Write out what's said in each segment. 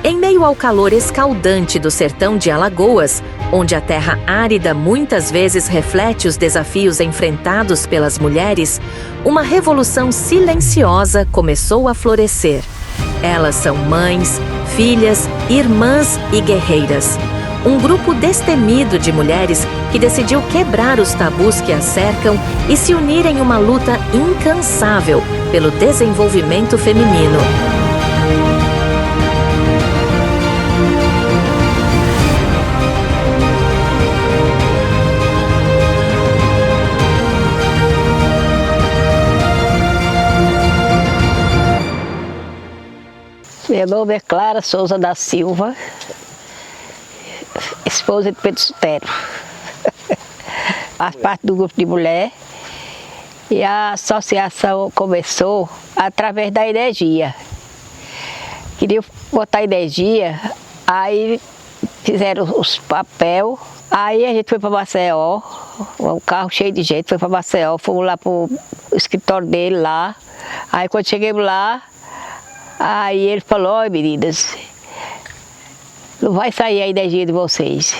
Em meio ao calor escaldante do sertão de Alagoas, onde a terra árida muitas vezes reflete os desafios enfrentados pelas mulheres, uma revolução silenciosa começou a florescer. Elas são mães, filhas, irmãs e guerreiras. Um grupo destemido de mulheres que decidiu quebrar os tabus que as cercam e se unir em uma luta incansável pelo desenvolvimento feminino. Meu nome é Clara Souza da Silva, esposa de Pedro Sutero. Faz parte do grupo de mulher e a associação começou através da energia. Queria botar energia, aí fizeram os papéis, aí a gente foi para Maceió, um carro cheio de gente, foi para Maceió, fomos lá para o escritório dele lá, aí quando chegamos lá, aí ele falou: "Olha, meninas, não vai sair a energia de vocês."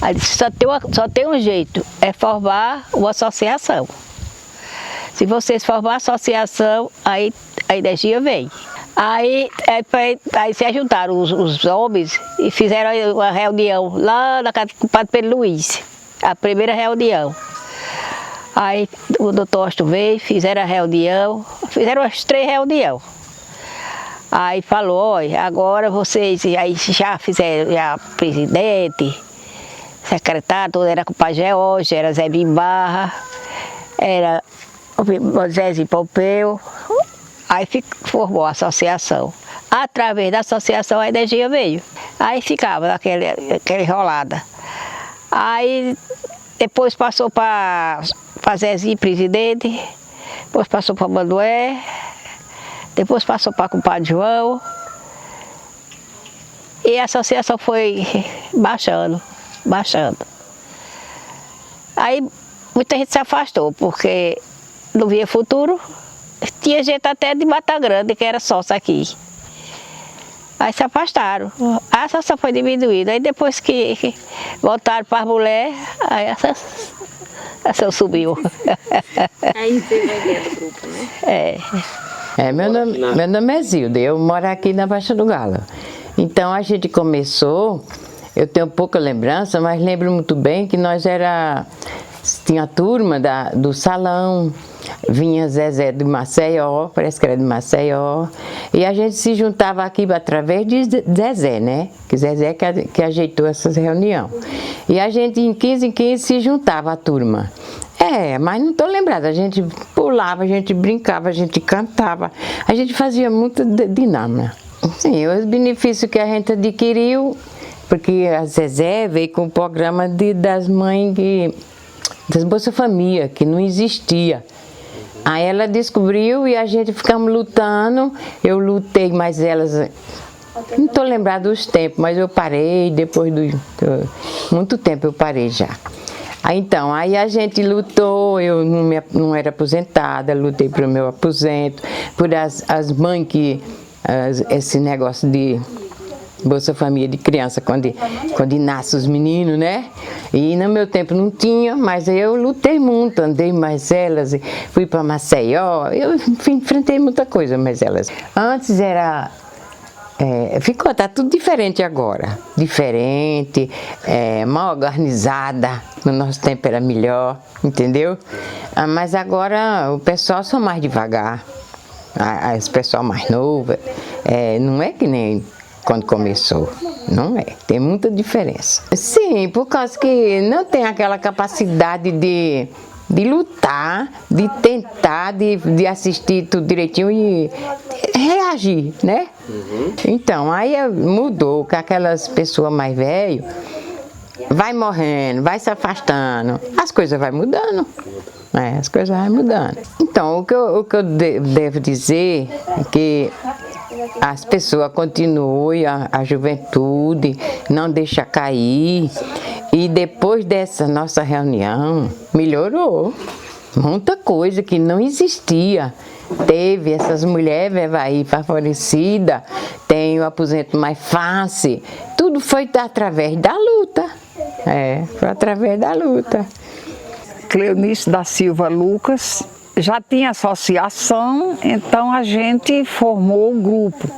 Aí disse: só tem um jeito, é formar uma associação. Se vocês formarem a associação, aí a energia vem. Aí se juntaram os homens e fizeram uma reunião lá na casa do Padre Pedro Luiz, a primeira reunião. Aí o doutor Austin veio, fizeram a reunião, fizeram as 3 reuniões. Aí falou: "Olha, agora vocês aí já fizeram, já presidente, secretário, todo era com o Pai George, era Zé Bimbarra, era o Zezinho Pompeu." Aí formou a associação. Através da associação a energia veio. Aí ficava aquela enrolada. Aí depois passou para Zezinho, presidente, depois passou para Manuel, depois passou para o compadre João. E a associação foi baixando. Aí muita gente se afastou, porque não via futuro. Tinha gente até de Mata Grande, que era sócio aqui. Aí se afastaram. A associação foi diminuída. Aí depois que voltaram para as mulheres, aí a associação subiu. Aí teve a ideia do grupo, né? Meu nome é Zilda, eu moro aqui na Baixa do Galo. Então a gente começou, eu tenho pouca lembrança, mas lembro muito bem que tinha a turma do salão, vinha Zezé de Maceió, parece que era de Maceió, e a gente se juntava aqui através de Zezé, né? Que Zezé que ajeitou essas reuniões. E a gente em 15 em 15 se juntava a turma. Mas não estou lembrada, a gente pulava, a gente brincava, a gente cantava, a gente fazia muita dinâmica. Sim, os benefícios que a gente adquiriu, porque a Zezé veio com o programa das mães, das Bolsa Família, que não existia. Aí ela descobriu e a gente ficamos lutando, eu lutei, mas elas... Não estou lembrada dos tempos, mas eu parei, depois de muito tempo eu parei já. Aí a gente lutou, eu não era aposentada, lutei pelo meu aposento, por as mães esse negócio de Bolsa Família de criança, quando nasce os meninos, né? E no meu tempo não tinha, mas eu lutei muito, andei mais elas, fui para Maceió, eu enfrentei muita coisa mais elas. Antes tá tudo diferente agora, mal organizada, no nosso tempo era melhor, entendeu? Mas agora o pessoal são mais devagar, esse pessoal mais novo, não é que nem quando começou, não é, tem muita diferença. Sim, por causa que não tem aquela capacidade de lutar, de tentar, de assistir tudo direitinho e reagir, né? Então, aí mudou, que aquelas pessoas mais velhas vai morrendo, vai se afastando, as coisas vão mudando. As coisas vão mudando. Então, o que eu devo dizer é que as pessoas continuem, a juventude, não deixa cair. E depois dessa nossa reunião, melhorou. Muita coisa que não existia. Teve essas mulheres aí favorecidas, tem ganhou aposento mais fácil. Tudo foi através da luta. Foi através da luta. Cleonice da Silva Lucas, já tinha associação, então a gente formou um grupo.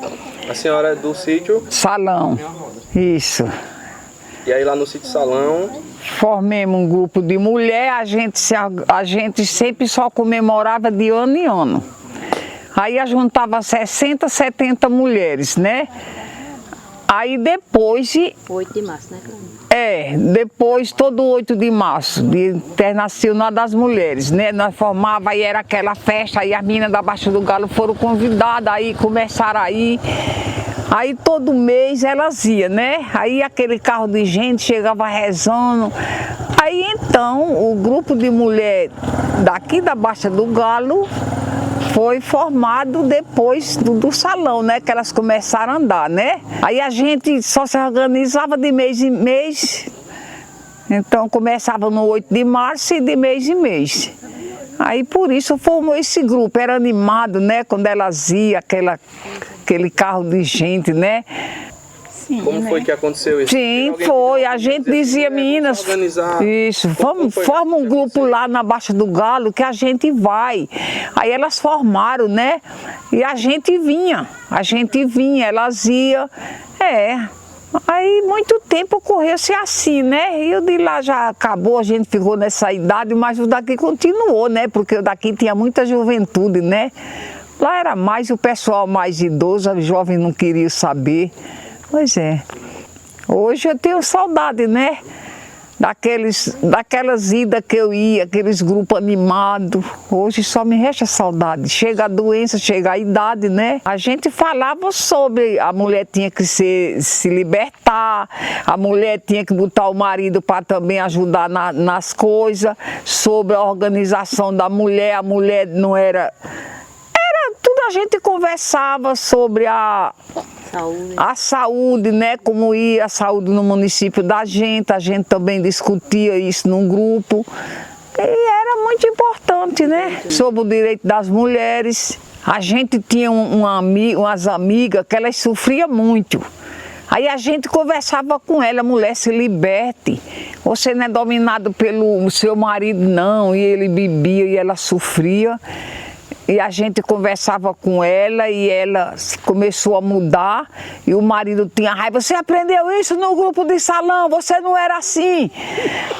A senhora é do sítio? Salão, isso. E aí lá no sítio Salão? Formemos um grupo de mulher, a gente sempre só comemorava de ano em ano. Aí juntava 60, 70 mulheres, né? Aí depois... 8 de março, né? Depois, todo 8 de março, Dia Internacional das Mulheres, né? Nós formava, aí era aquela festa, aí as meninas da Baixa do Galo foram convidadas, aí começaram aí. Aí todo mês elas iam, né? Aí aquele carro de gente chegava rezando. Aí então, o grupo de mulher daqui da Baixa do Galo foi formado depois do salão, né? Que elas começaram a andar, né? Aí a gente só se organizava de mês em mês. Então começava no 8 de março e de mês em mês. Aí por isso formou esse grupo. Era animado, né? Quando elas iam, aquele carro de gente, né? Sim, como foi que aconteceu isso? Sim, foi. A gente dizia, meninas, isso, forma um grupo lá na Baixa do Galo que a gente vai. Aí elas formaram, né? E a gente vinha, elas iam. Aí muito tempo ocorreu-se assim, né? E o de lá já acabou, a gente ficou nessa idade, mas o daqui continuou, né? Porque o daqui tinha muita juventude, né? Lá era mais o pessoal mais idoso, os jovens não queriam saber. Pois é. Hoje eu tenho saudade, né? Daquelas idas que eu ia, aqueles grupos animados. Hoje só me resta saudade. Chega a doença, chega a idade, né? A gente falava sobre a mulher tinha que se libertar, a mulher tinha que botar o marido para também ajudar nas coisas, sobre a organização da mulher. A mulher não era... Tudo a gente conversava sobre a saúde, né? Como ia a saúde no município da gente, a gente também discutia isso num grupo. E era muito importante, né? Sobre o direito das mulheres. A gente tinha umas amigas que elas sofriam muito. Aí a gente conversava com ela, mulher, se liberte. Você não é dominado pelo seu marido, não. E ele bebia e ela sofria. E a gente conversava com ela e ela começou a mudar e o marido tinha raiva. Você aprendeu isso no grupo de salão, você não era assim.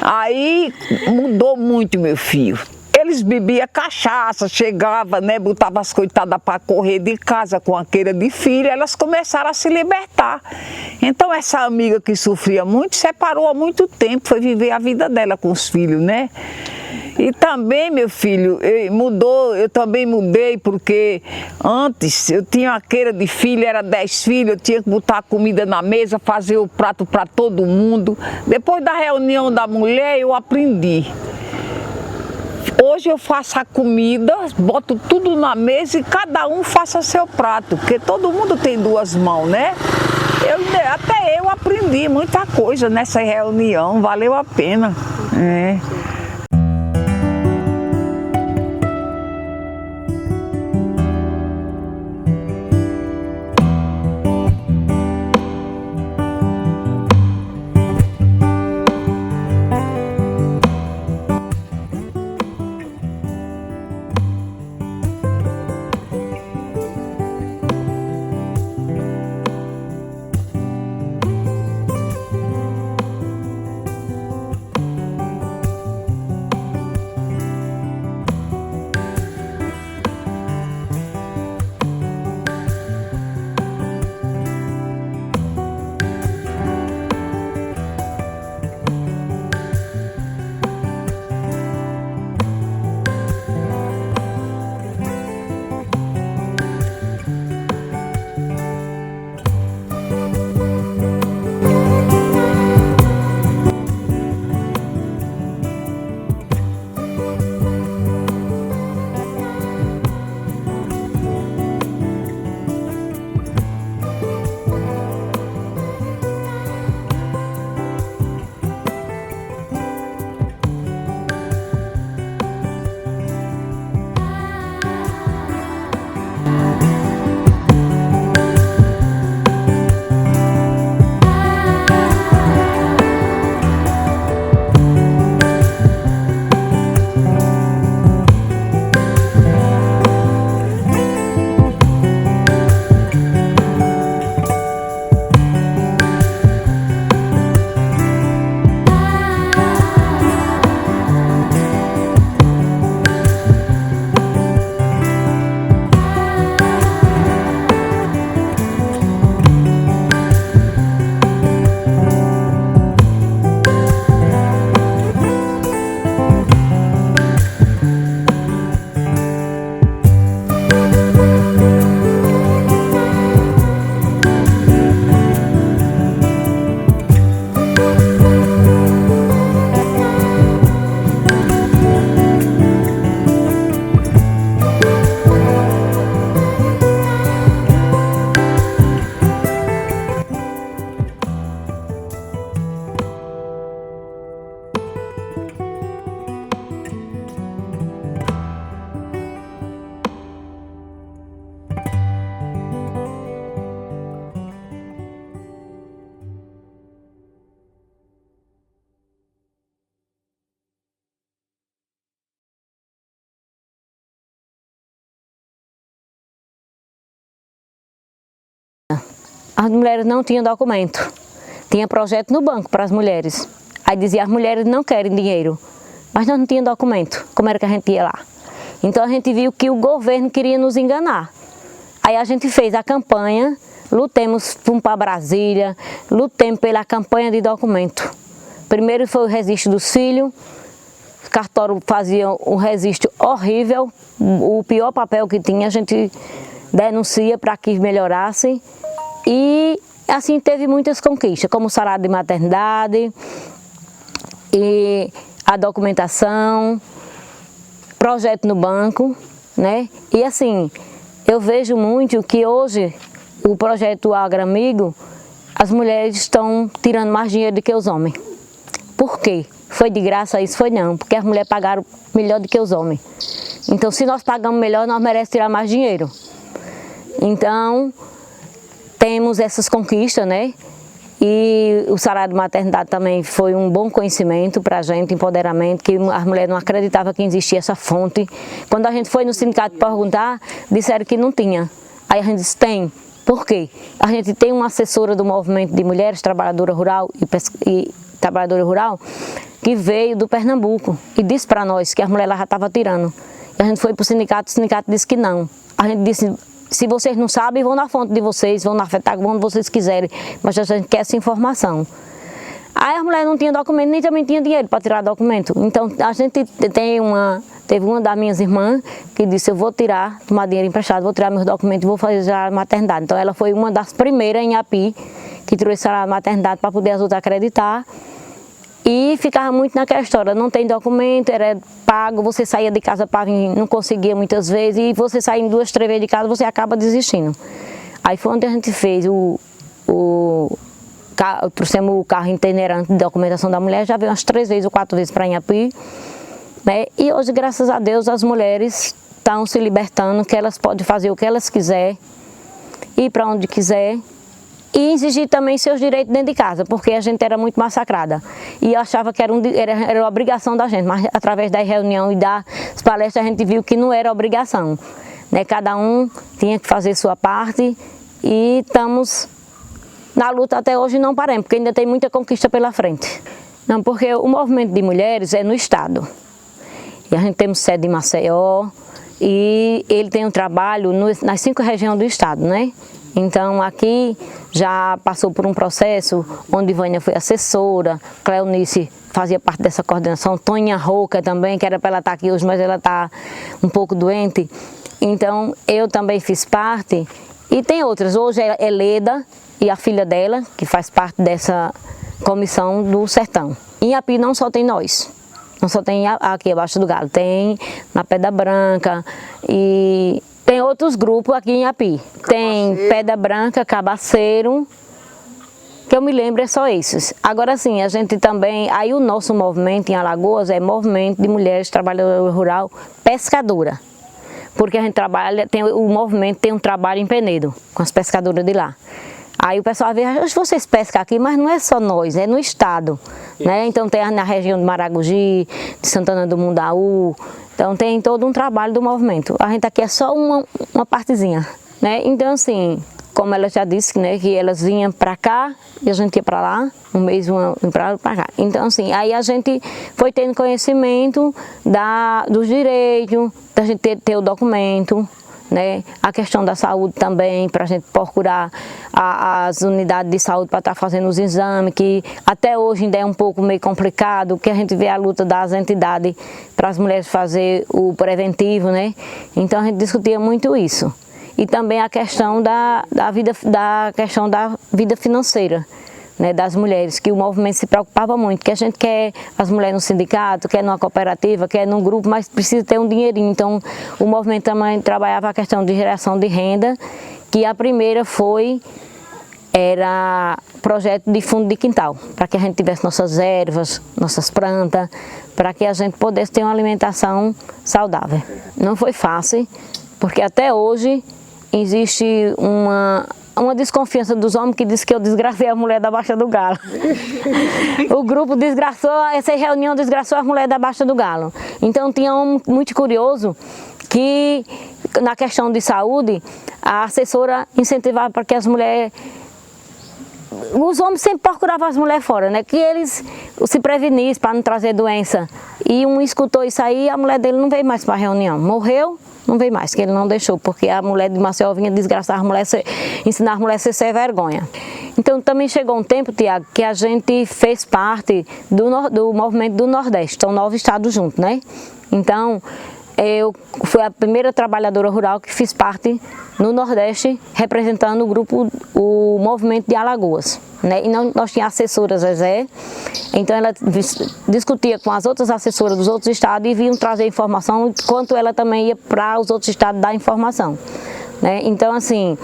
Aí mudou muito, meu filho. Eles bebiam cachaça, chegavam, né, botavam as coitadas para correr de casa com a queira de filho, elas começaram a se libertar. Então essa amiga que sofria muito, separou há muito tempo, foi viver a vida dela com os filhos, né? E também, meu filho, eu também mudei, porque antes eu tinha uma queira de filho, era 10 filhos, eu tinha que botar comida na mesa, fazer o prato para todo mundo. Depois da reunião da mulher, eu aprendi. Hoje eu faço a comida, boto tudo na mesa e cada um faça seu prato, porque todo mundo tem duas mãos, né? Até eu aprendi muita coisa nessa reunião, valeu a pena. as mulheres não tinham documento. Tinha projeto no banco para as mulheres. Aí dizia, as mulheres não querem dinheiro, mas nós não tínhamos documento. Como era que a gente ia lá? Então a gente viu que o governo queria nos enganar. Aí a gente fez a campanha, lutemos, fomos para Brasília, lutemos pela campanha de documento. Primeiro foi o registro dos filhos, o cartório fazia um registro horrível, o pior papel que tinha, a gente denuncia para que melhorasse. E assim teve muitas conquistas, como o salário de maternidade, e a documentação, projeto no banco, né? E assim, eu vejo muito que hoje o projeto Agroamigo, as mulheres estão tirando mais dinheiro do que os homens. Por quê? Foi de graça isso? Foi não, porque as mulheres pagaram melhor do que os homens. Então, se nós pagamos melhor, nós merecemos tirar mais dinheiro. Então, temos essas conquistas, né? E o salário de maternidade também foi um bom conhecimento para a gente, empoderamento, que as mulheres não acreditavam que existia essa fonte. Quando a gente foi no sindicato perguntar, disseram que não tinha. Aí a gente disse, tem. Por quê? A gente tem uma assessora do movimento de mulheres, trabalhadora rural e trabalhadora rural, que veio do Pernambuco e disse para nós que as mulheres lá já estavam tirando. E a gente foi para o sindicato disse que não. A gente disse, se vocês não sabem, vão na fonte de vocês, vão na FETAG, vão onde vocês quiserem, mas a gente quer essa informação. Aí as mulheres não tinham documento, nem também tinha dinheiro para tirar documento. Então a gente teve uma das minhas irmãs que disse, eu vou tomar dinheiro emprestado, vou tirar meus documentos e vou fazer a maternidade. Então ela foi uma das primeiras em Iapi que tirou essa maternidade para poder as outras acreditar. E ficava muito naquela história, não tem documento, era pago, você saía de casa para vir, não conseguia muitas vezes, e você saindo 2, 3 vezes de casa, você acaba desistindo. Aí foi onde a gente fez trouxemos o carro itinerante de documentação da mulher, já veio umas 3 vezes ou 4 vezes para Inhapi, né? E hoje, graças a Deus, as mulheres estão se libertando, que elas podem fazer o que elas quiserem, ir para onde quiser, e exigir também seus direitos dentro de casa, porque a gente era muito massacrada. E eu achava que era uma obrigação da gente, mas através da reunião e das palestras a gente viu que não era obrigação, né? Cada um tinha que fazer sua parte e estamos na luta até hoje, não paramos, porque ainda tem muita conquista pela frente. Não, porque o movimento de mulheres é no estado. E a gente temos sede em Maceió e ele tem um trabalho nas 5 regiões do estado, né? Então aqui já passou por um processo onde Vânia foi assessora, Cleonice fazia parte dessa coordenação, Toninha Roca também, que era para ela estar aqui hoje, mas ela está um pouco doente. Então eu também fiz parte e tem outras, hoje é Leda e a filha dela, que faz parte dessa comissão do Sertão. Em Iapi não só tem nós, não só tem aqui abaixo do Galo, tem na Pedra Branca e tem outros grupos aqui em Iapi. Tem Pedra Branca, Cabaceiro, que eu me lembro é só esses. Agora sim, a gente também, aí o nosso movimento em Alagoas é movimento de mulheres trabalhadoras rural pescadora. Porque a gente trabalha, o movimento tem um trabalho em Penedo, com as pescadoras de lá. Aí o pessoal vê, vocês pescam aqui, mas não é só nós, é no estado, né? Então tem na região de Maragogi, de Santana do Mundaú, então tem todo um trabalho do movimento. A gente aqui é só uma partezinha, né? Então assim, como ela já disse, né, que elas vinham para cá e a gente ia para lá, um mês para cá. Então assim, aí a gente foi tendo conhecimento dos direitos, da gente ter o documento, né? A questão da saúde também, para a gente procurar as unidades de saúde para estar fazendo os exames, que até hoje ainda é um pouco meio complicado, que a gente vê a luta das entidades para as mulheres fazer o preventivo, né? Então a gente discutia muito isso. E também a questão da vida financeira, né, das mulheres, que o movimento se preocupava muito, que a gente quer as mulheres no sindicato, quer numa cooperativa, quer num grupo, mas precisa ter um dinheirinho. Então o movimento também trabalhava a questão de geração de renda, que a primeira era projeto de fundo de quintal, para que a gente tivesse nossas ervas, nossas plantas, para que a gente pudesse ter uma alimentação saudável. Não foi fácil, porque até hoje existe uma desconfiança dos homens que diz que eu desgracei a mulher da Baixa do Galo. O grupo desgraçou, essa reunião desgraçou a mulher da Baixa do Galo. Então tinha um muito curioso que na questão de saúde, a assessora incentivava para que as mulheres os homens sempre procuravam as mulheres fora, né? Que eles se prevenissem para não trazer doença. E um escutou isso aí, a mulher dele não veio mais para a reunião. Morreu, não veio mais, que ele não deixou, porque a mulher de Maceió vinha desgraçar as mulheres, ensinar as mulheres a ser sem vergonha. Então também chegou um tempo, Tiago, que a gente fez parte do movimento do Nordeste, são 9 estados juntos, né? Então, eu fui a primeira trabalhadora rural que fiz parte no Nordeste, representando o movimento de Alagoas, né? E nós tínhamos a assessora Zezé, então ela discutia com as outras assessoras dos outros estados e vinham trazer informação, enquanto ela também ia para os outros estados dar informação. Né? Então, assim,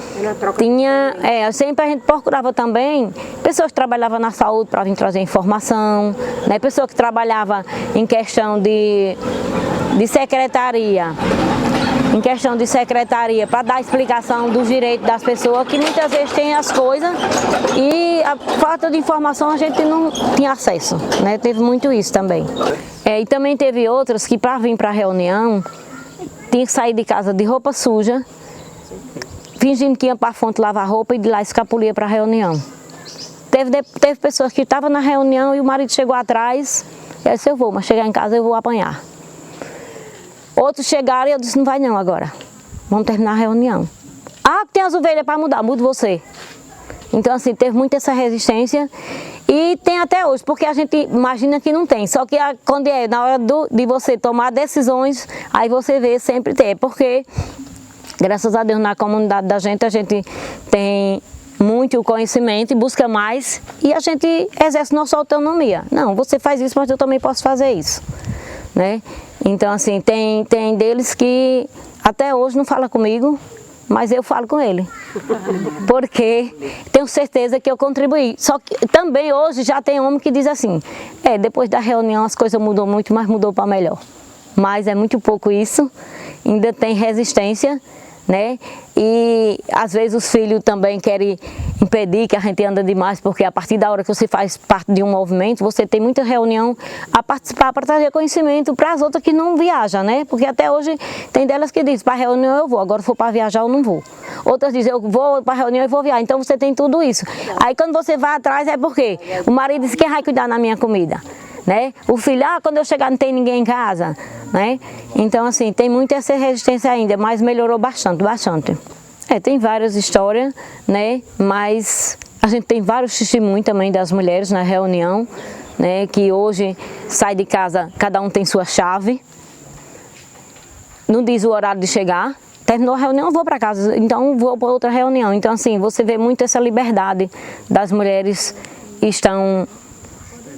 sempre a gente procurava também pessoas que trabalhavam na saúde para vir trazer informação, né? Pessoas que trabalhavam em questão de secretaria, para dar explicação dos direitos das pessoas, que muitas vezes tem as coisas e a falta de informação a gente não tinha acesso, né? Teve muito isso também. E também teve outras que para vir para a reunião tinha que sair de casa de roupa suja, fingindo que ia para a fonte lavar roupa e de lá escapulia para a reunião. Teve pessoas que estavam na reunião e o marido chegou atrás, e eu disse, eu vou, mas chegar em casa eu vou apanhar. Outros chegaram e eu disse, não vai não agora, vamos terminar a reunião. Ah, tem as ovelhas para mudar, mudo você. Então assim, teve muita essa resistência e tem até hoje, porque a gente imagina que não tem, só que quando é na hora de você tomar decisões, aí você vê sempre tem, porque graças a Deus na comunidade da gente a gente tem muito conhecimento e busca mais e a gente exerce nossa autonomia. Não, você faz isso, mas eu também posso fazer isso, né? Então assim, tem deles que até hoje não fala comigo, mas eu falo com ele, porque tenho certeza que eu contribuí. Só que também hoje já tem homem que diz assim, depois da reunião as coisas mudou muito, mas mudou para melhor. Mas é muito pouco isso, ainda tem resistência, né? E às vezes os filhos também querem impedir que a gente anda demais, porque a partir da hora que você faz parte de um movimento, você tem muita reunião a participar para trazer conhecimento para as outras que não viajam, né? Porque até hoje tem delas que dizem, para a reunião eu vou, agora se for para viajar eu não vou. Outras dizem, eu vou para a reunião e vou viajar, então você tem tudo isso. Aí quando você vai atrás é porque o marido diz, quem vai cuidar da minha comida? Né? O filho, quando eu chegar não tem ninguém em casa, né? Então assim, tem muita essa resistência ainda, mas melhorou bastante. Tem várias histórias, né? Mas a gente tem vários testemunhos também das mulheres na reunião, né? Que hoje sai de casa, cada um tem sua chave, não diz o horário de chegar, terminou a reunião, eu vou para casa, então vou para outra reunião. Então assim, você vê muito essa liberdade das mulheres que estão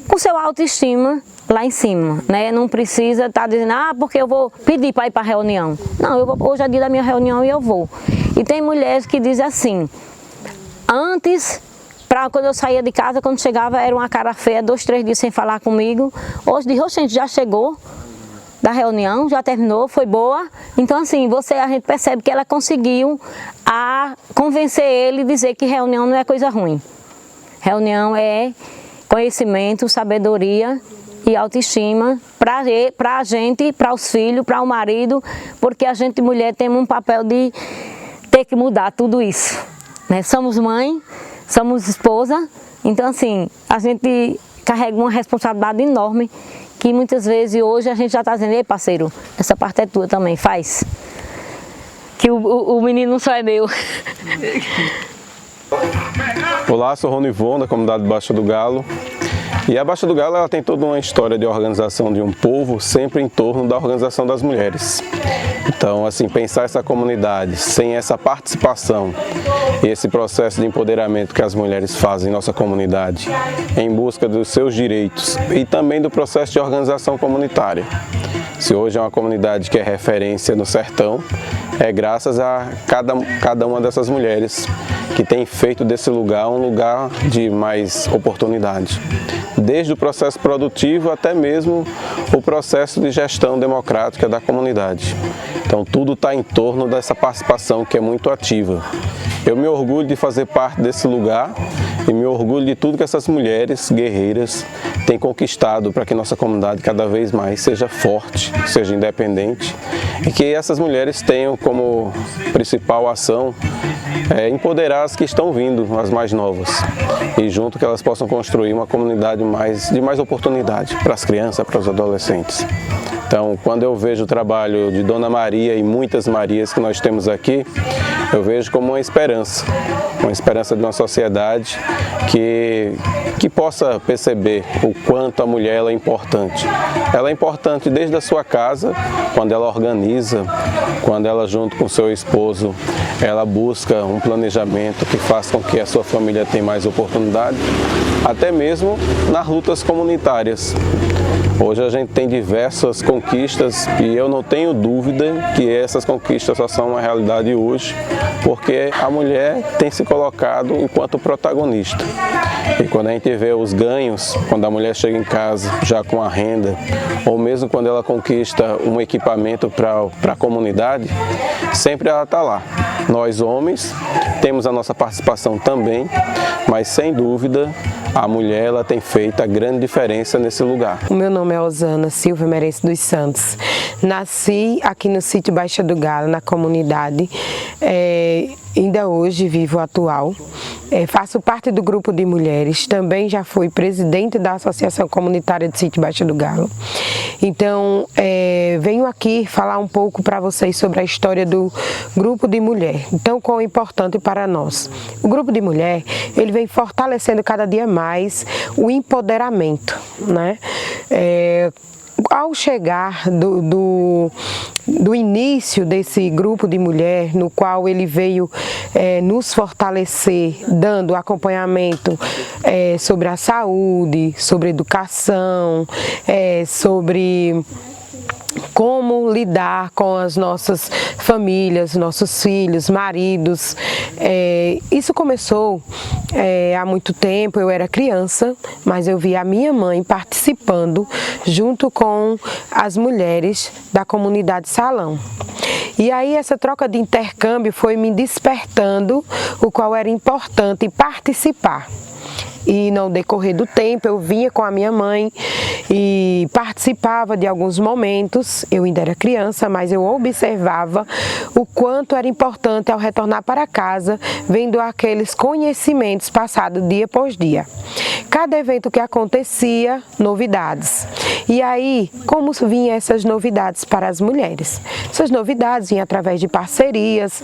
com seu autoestima lá em cima, né? Não precisa estar dizendo, porque eu vou pedir para ir para a reunião. Não, hoje é dia da minha reunião e eu vou. E tem mulheres que dizem assim, antes, quando eu saía de casa, quando chegava, era uma cara feia, 2, 3 dias sem falar comigo. Hoje diz, gente, já chegou da reunião, já terminou, foi boa. Então assim, a gente percebe que ela conseguiu convencer ele e dizer que reunião não é coisa ruim. Reunião é conhecimento, sabedoria e autoestima para a gente, para os filhos, para o marido, porque a gente, mulher, tem um papel de ter que mudar tudo isso, né? Somos mãe, somos esposa, então assim, a gente carrega uma responsabilidade enorme que muitas vezes hoje a gente já está dizendo, ei parceiro, essa parte é tua também, faz. Que o menino não só é meu. Olá, sou Ronivon, da comunidade Baixa do Galo. E a Baixa do Galo ela tem toda uma história de organização de um povo, sempre em torno da organização das mulheres. Então, assim, pensar essa comunidade sem essa participação e esse processo de empoderamento que as mulheres fazem em nossa comunidade, em busca dos seus direitos e também do processo de organização comunitária. Se hoje é uma comunidade que é referência no sertão, é graças a cada uma dessas mulheres que tem feito desse lugar um lugar de mais oportunidade. Desde o processo produtivo até mesmo o processo de gestão democrática da comunidade. Então tudo está em torno dessa participação que é muito ativa. Eu me orgulho de fazer parte desse lugar e me orgulho de tudo que essas mulheres guerreiras têm conquistado para que nossa comunidade cada vez mais seja forte, seja independente e que essas mulheres tenham como principal ação empoderar as que estão vindo, as mais novas, e junto que elas possam construir uma comunidade de mais oportunidade para as crianças, para os adolescentes. Então, quando eu vejo o trabalho de Dona Maria e muitas Marias que nós temos aqui, eu vejo como uma esperança de uma sociedade que possa perceber o quanto a mulher ela é importante. Ela é importante desde a sua casa, quando ela organiza, quando ela junto com seu esposo, ela busca um planejamento que faça com que a sua família tenha mais oportunidade, até mesmo nas lutas comunitárias. Hoje a gente tem diversas conquistas e eu não tenho dúvida que essas conquistas só são uma realidade hoje, porque a mulher tem se colocado enquanto protagonista. E quando a gente vê os ganhos, quando a mulher chega em casa já com a renda, ou mesmo quando ela conquista um equipamento para a comunidade, sempre ela está lá. Nós homens temos a nossa participação também, mas sem dúvida a mulher ela tem feito a grande diferença nesse lugar. O meu nome é Osana Silva Merense dos Santos. Nasci aqui no sítio Baixa do Galo, na comunidade. Ainda hoje vivo atual. Faço parte do grupo de mulheres. Também já fui presidente da Associação Comunitária do Sítio Baixa do Galo. Então, venho aqui falar um pouco para vocês sobre a história do grupo de mulher. Então, quão importante para nós. O grupo de mulher, ele vem fortalecendo cada dia mais o empoderamento, né? Ao chegar do início desse grupo de mulher, no qual ele veio nos fortalecer, dando acompanhamento sobre a saúde, sobre a educação, sobre como lidar com as nossas famílias, nossos filhos, maridos. Isso começou há muito tempo. Eu era criança, mas eu vi a minha mãe participando junto com as mulheres da comunidade Salão. E aí essa troca de intercâmbio foi me despertando o qual era importante participar. E no decorrer do tempo eu vinha com a minha mãe e participava de alguns momentos. Eu ainda era criança, mas eu observava o quanto era importante ao retornar para casa, vendo aqueles conhecimentos passados dia após dia. Cada evento que acontecia, novidades. E aí, como vinham essas novidades para as mulheres? Essas novidades vinham através de parcerias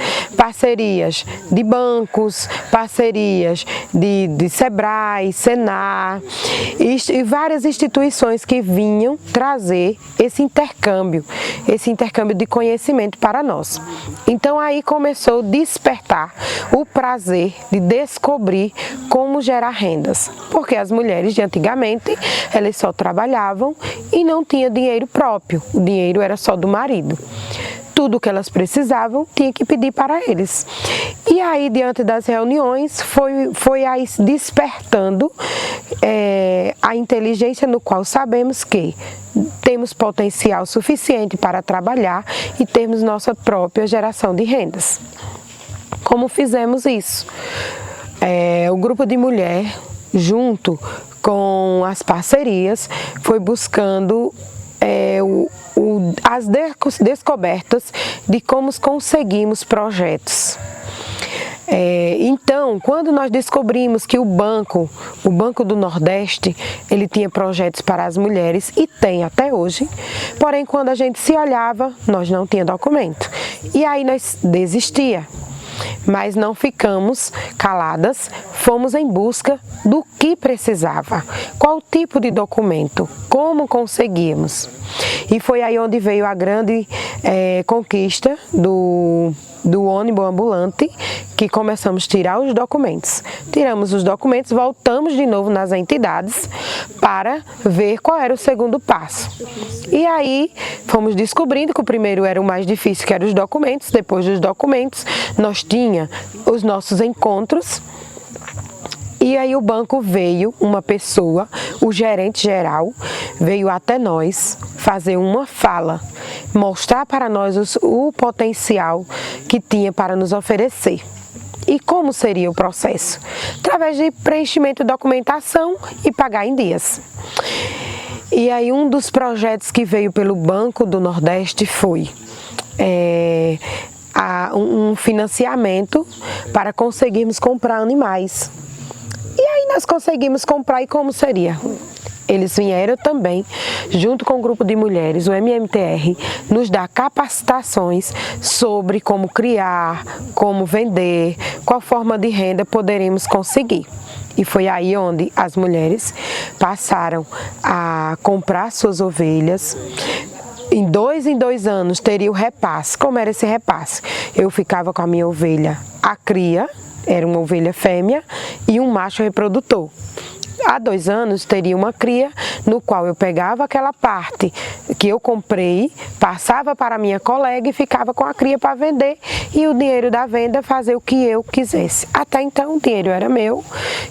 de bancos, parcerias de Sebrae, Senar e várias instituições que vinham trazer esse intercâmbio de conhecimento para nós. Então aí começou a despertar o prazer de descobrir como gerar rendas, porque as mulheres de antigamente, elas só trabalhavam e não tinham dinheiro próprio, o dinheiro era só do marido. Tudo que elas precisavam, tinha que pedir para eles. E aí, diante das reuniões, foi aí despertando a inteligência no qual sabemos que temos potencial suficiente para trabalhar e termos nossa própria geração de rendas. Como fizemos isso? O grupo de mulher, junto com as parcerias, foi buscando as descobertas de como conseguimos projetos. Então, quando nós descobrimos que o Banco do Nordeste, ele tinha projetos para as mulheres e tem até hoje, porém quando a gente se olhava, nós não tínhamos documento. E aí nós desistia. Mas não ficamos caladas, fomos em busca do que precisava, qual tipo de documento, como conseguimos. E foi aí onde veio a grande conquista do ônibus ambulante, que começamos a tirar os documentos. Tiramos os documentos, voltamos de novo nas entidades para ver qual era o segundo passo. E aí fomos descobrindo que o primeiro era o mais difícil, que eram os documentos. Depois dos documentos, nós tínhamos os nossos encontros. E aí o banco veio, uma pessoa, o gerente geral, veio até nós fazer uma fala, mostrar para nós o potencial que tinha para nos oferecer. E como seria o processo? Através de preenchimento de documentação e pagar em dias. E aí um dos projetos que veio pelo Banco do Nordeste foi um financiamento para conseguirmos comprar animais. E aí nós conseguimos comprar, e como seria? Eles vieram também, junto com o grupo de mulheres, o MMTR, nos dar capacitações sobre como criar, como vender, qual forma de renda poderíamos conseguir. E foi aí onde as mulheres passaram a comprar suas ovelhas. Em 2 anos teria o repasse. Como era esse repasse? Eu ficava com a minha ovelha, a cria, era uma ovelha fêmea, e um macho reprodutor. Há 2 anos teria uma cria, no qual eu pegava aquela parte que eu comprei, passava para a minha colega e ficava com a cria para vender, e o dinheiro da venda fazer o que eu quisesse. Até então o dinheiro era meu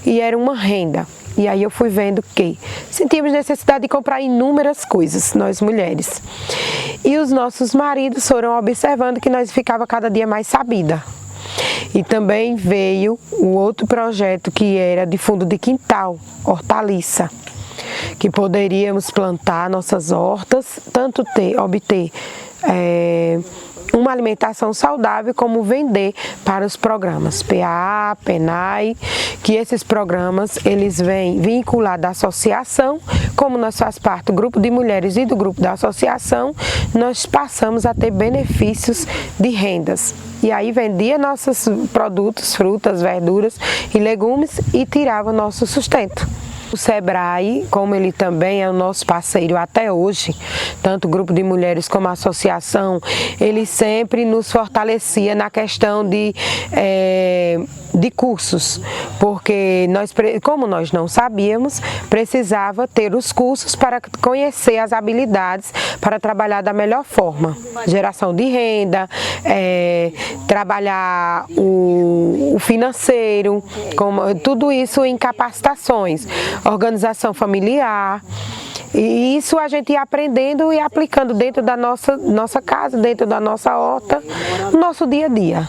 e era uma renda. E aí eu fui vendo que sentíamos necessidade de comprar inúmeras coisas, nós mulheres. E os nossos maridos foram observando que nós ficava cada dia mais sabida. E também veio o outro projeto que era de fundo de quintal, hortaliça, que poderíamos plantar nossas hortas, tanto obter uma alimentação saudável, como vender para os programas PA, PENAI, que esses programas eles vêm vinculados à associação. Como nós faz parte do grupo de mulheres e do grupo da associação, nós passamos a ter benefícios de rendas. E aí vendia nossos produtos, frutas, verduras e legumes, e tirava nosso sustento. O SEBRAE, como ele também é o nosso parceiro até hoje, tanto o grupo de mulheres como a associação, ele sempre nos fortalecia na questão de cursos, porque como nós não sabíamos, precisava ter os cursos para conhecer as habilidades para trabalhar da melhor forma. Geração de renda, trabalhar o financeiro, tudo isso em capacitações. Organização familiar, e isso a gente ia aprendendo e aplicando dentro da nossa casa, dentro da nossa horta, no nosso dia a dia.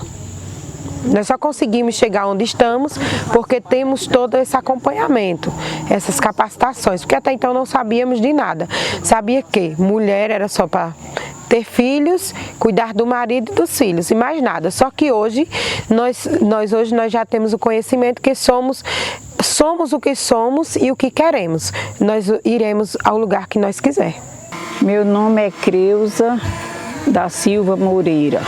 Nós só conseguimos chegar onde estamos porque temos todo esse acompanhamento, essas capacitações, porque até então não sabíamos de nada. Sabia que mulher era só para ter filhos, cuidar do marido e dos filhos, e mais nada. Só que hoje, nós já temos o conhecimento que somos o que somos e o que queremos. Nós iremos ao lugar que nós quiser. Meu nome é Creuza da Silva Moreira.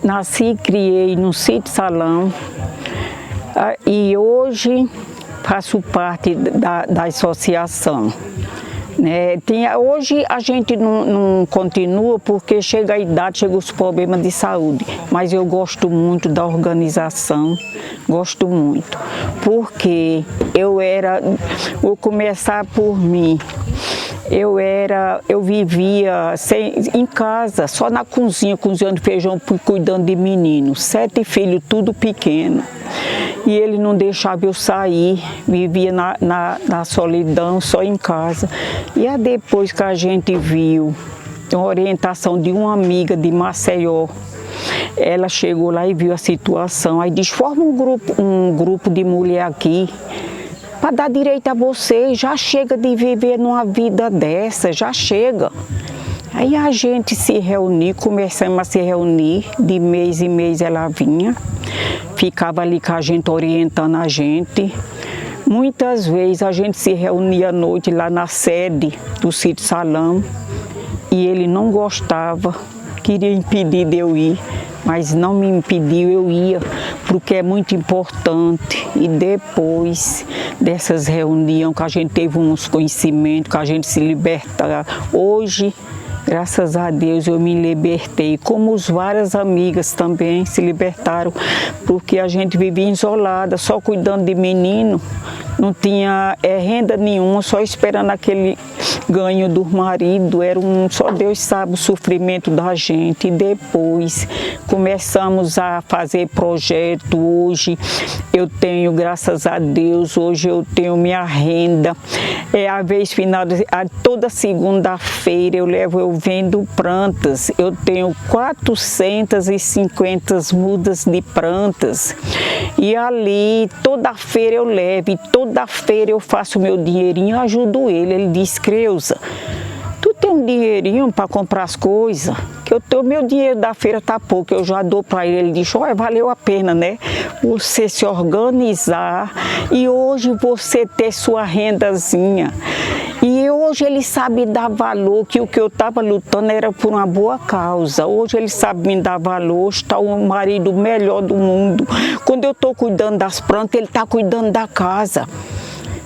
Nasci e criei no Sítio Salão, e hoje faço parte da associação. Hoje a gente não continua porque chega a idade, chega os problemas de saúde, mas eu gosto muito da organização, gosto muito, porque vou começar por mim. Eu vivia em casa, só na cozinha, cozinhando feijão, cuidando de menino, 7 filhos, tudo pequeno. E ele não deixava eu sair, vivia na solidão, só em casa. E aí depois que a gente viu uma orientação de uma amiga de Maceió, ela chegou lá e viu a situação, aí disse, forma um grupo de mulher aqui, para dar direito a você, já chega de viver numa vida dessa, já chega. Aí a gente se reuniu, começamos a se reunir, de mês em mês ela vinha, ficava ali com a gente, orientando a gente. Muitas vezes a gente se reunia à noite lá na sede do Sítio Salão, e ele não gostava, queria impedir de eu ir, mas não me impediu, eu ia, porque é muito importante. E depois dessas reuniões que a gente teve uns conhecimentos, que a gente se liberta. Hoje, graças a Deus, eu me libertei, como as várias amigas também se libertaram, porque a gente vivia isolada, só cuidando de menino, não tinha renda nenhuma, só esperando aquele ganho do marido, só Deus sabe o sofrimento da gente. E depois começamos a fazer projeto. Hoje eu tenho, graças a Deus, hoje eu tenho minha renda. A vez final, toda segunda-feira eu vendo plantas. Eu tenho 450 mudas de plantas. E ali, toda feira eu levo, e toda feira eu faço meu dinheirinho, ajudo ele. Ele diz, Creuza, tu tenho um dinheirinho para comprar as coisas, que o meu dinheiro da feira tá pouco, eu já dou para ele. Ele diz, olha, valeu a pena, né? Você se organizar e hoje você ter sua rendazinha. E hoje ele sabe dar valor, que o que eu estava lutando era por uma boa causa. Hoje ele sabe me dar valor, está o marido melhor do mundo. Quando eu estou cuidando das plantas, ele está cuidando da casa.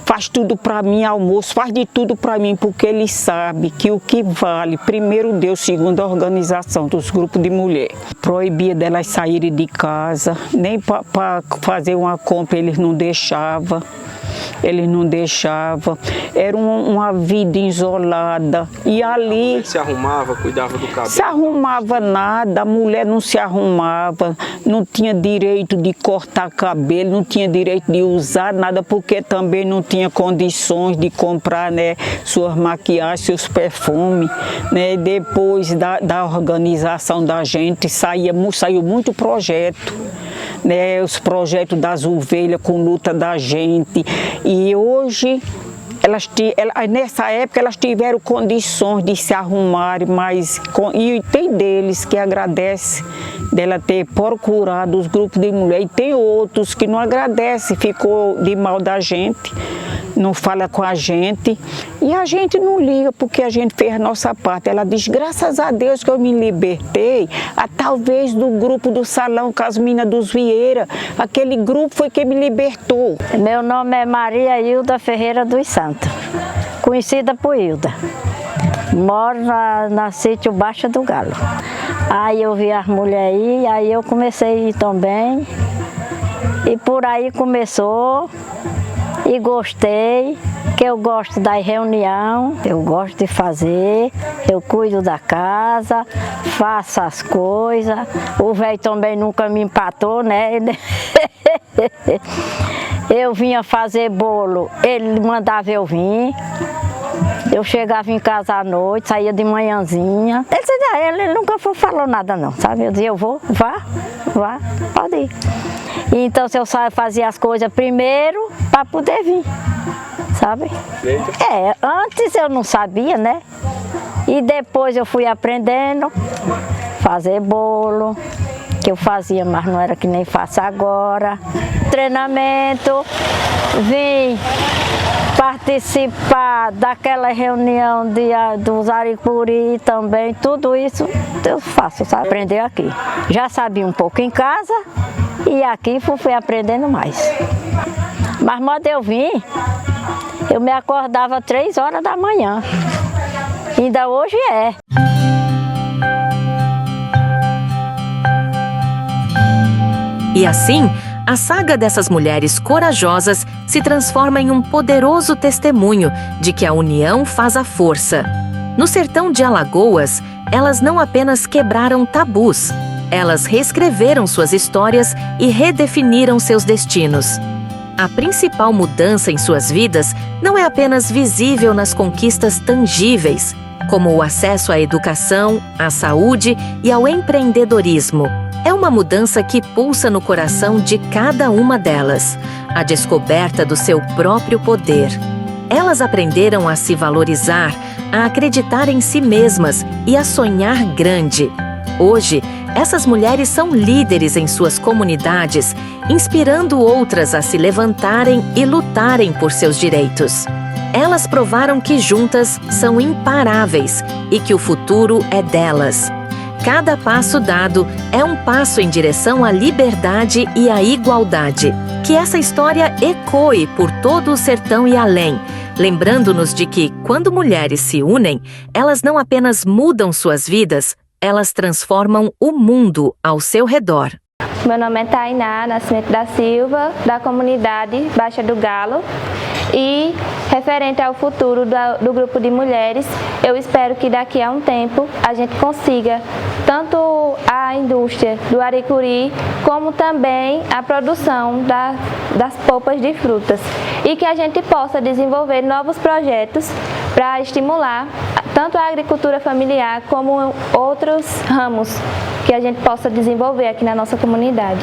Faz tudo para mim, almoço, faz de tudo para mim, porque ele sabe que o que vale, primeiro Deus, segundo a organização dos grupos de mulher. Proibia delas saírem de casa, nem para fazer uma compra eles não deixavam. Eles não deixavam, era uma vida isolada. E ali... Ele se arrumava, cuidava do cabelo? Se arrumava nada, a mulher não se arrumava, não tinha direito de cortar cabelo, não tinha direito de usar nada, porque também não tinha condições de comprar, né, suas maquiagens, seus perfumes. Né? Depois da organização da gente, saiu muito projeto. Né, os projetos das ovelhas com luta da gente, e hoje nessa época elas tiveram condições de se arrumarem, mas e tem deles que agradece dela ter procurado os grupos de mulher, e tem outros que não agradecem, ficou de mal da gente, não fala com a gente, e a gente não liga porque a gente fez a nossa parte. Ela diz, graças a Deus que eu me libertei, talvez do grupo do salão com as minas dos Vieira, aquele grupo foi que me libertou. Meu nome é Maria Hilda Ferreira dos Santos, conhecida por Hilda. Moro na sítio Baixa do Galo. Aí eu vi as mulheres aí, aí eu comecei a ir também, e por aí começou. E gostei, que eu gosto da reunião, eu gosto de fazer, eu cuido da casa, faço as coisas. O velho também nunca me empatou, né? Eu vinha fazer bolo, ele mandava eu vir. Eu chegava em casa à noite, saía de manhãzinha. Ele nunca falou nada não, sabe? Eu dizia, eu vou, vá, pode ir. Então eu fazia as coisas primeiro para poder vir, sabe? Antes eu não sabia, né? E depois eu fui aprendendo fazer bolo, que eu fazia, mas não era que nem faço agora. Treinamento, vim participar daquela reunião dos Aricuri também, tudo isso eu faço, sabe? Aprender aqui. Já sabia um pouco em casa e aqui fui aprendendo mais. Mas quando eu vim, eu me acordava 3 horas da manhã. Ainda hoje é. E assim, a saga dessas mulheres corajosas se transforma em um poderoso testemunho de que a união faz a força. No sertão de Alagoas, elas não apenas quebraram tabus, elas reescreveram suas histórias e redefiniram seus destinos. A principal mudança em suas vidas não é apenas visível nas conquistas tangíveis, como o acesso à educação, à saúde e ao empreendedorismo. É uma mudança que pulsa no coração de cada uma delas, a descoberta do seu próprio poder. Elas aprenderam a se valorizar, a acreditar em si mesmas e a sonhar grande. Hoje, essas mulheres são líderes em suas comunidades, inspirando outras a se levantarem e lutarem por seus direitos. Elas provaram que juntas são imparáveis e que o futuro é delas. Cada passo dado é um passo em direção à liberdade e à igualdade. Que essa história ecoe por todo o sertão e além, lembrando-nos de que, quando mulheres se unem, elas não apenas mudam suas vidas, elas transformam o mundo ao seu redor. Meu nome é Tainá Nascimento da Silva, da comunidade Baixa do Galo. E, referente ao futuro do grupo de mulheres, eu espero que daqui a um tempo a gente consiga tanto a indústria do aricuri, como também a produção das polpas de frutas. E que a gente possa desenvolver novos projetos para estimular tanto a agricultura familiar como outros ramos que a gente possa desenvolver aqui na nossa comunidade.